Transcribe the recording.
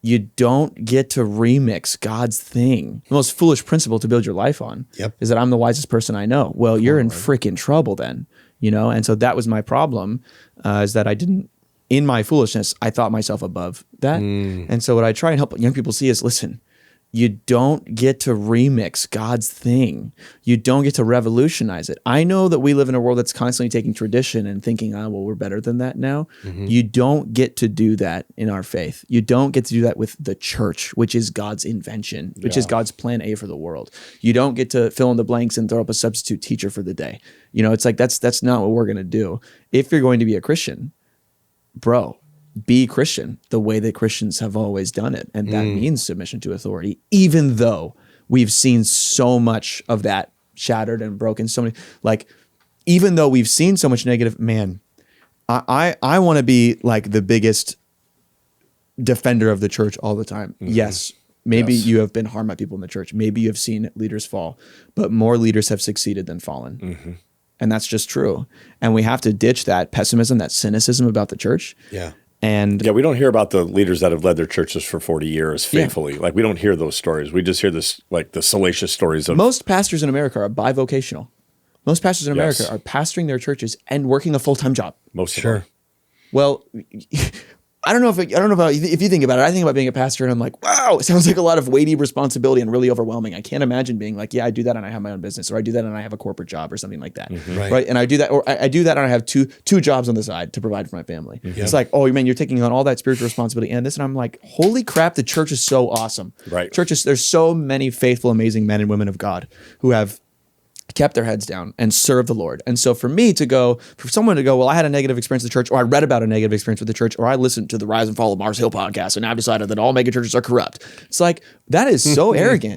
you don't get to remix God's thing. The most foolish principle to build your life on is that I'm the wisest person I know. Well, you're in freaking trouble then, you know? And so that was my problem, is that I didn't, in my foolishness, I thought myself above that. And so what I try and help young people see is, listen, you don't get to remix God's thing. You don't get to revolutionize it. I know that we live in a world that's constantly taking tradition and thinking, well, we're better than that now. You don't get to do that in our faith. You don't get to do that with the church, which is God's invention, which is God's plan A for the world. You don't get to fill in the blanks and throw up a substitute teacher for the day. You know, it's like, that's not what we're going to do. If you're going to be a Christian, bro, be Christian the way that Christians have always done it. And that means submission to authority, even though we've seen so much of that shattered and broken. So many, like, even though we've seen so much negative, man, I want to be like the biggest defender of the church all the time. Yes. Maybe you have been harmed by people in the church. Maybe you have seen leaders fall, but more leaders have succeeded than fallen. And that's just true. And we have to ditch that pessimism, that cynicism about the church. And we don't hear about the leaders that have led their churches for 40 years faithfully. Like, we don't hear those stories. We just hear this, like, the salacious stories of most pastors in America are bivocational. Most pastors in America are pastoring their churches and working a full-time job. Most of them. Well, I don't know if you think about it. I think about being a pastor and I'm like, wow, it sounds like a lot of weighty responsibility and really overwhelming. I can't imagine being like, I do that and I have my own business, or I do that and I have a corporate job or something like that. Right. And I do that, or I do that and I have two jobs on the side to provide for my family. It's like, oh man, you're taking on all that spiritual responsibility and this. And I'm like, holy crap, the church is so awesome. Right. Churches, there's so many faithful, amazing men and women of God who have kept their heads down and served the Lord. And so for someone to go, well, I had a negative experience with the church, or I read about a negative experience with the church, or I listened to the Rise and Fall of Mars Hill podcast, and I've decided that all mega churches are corrupt. It's like, that is so arrogant.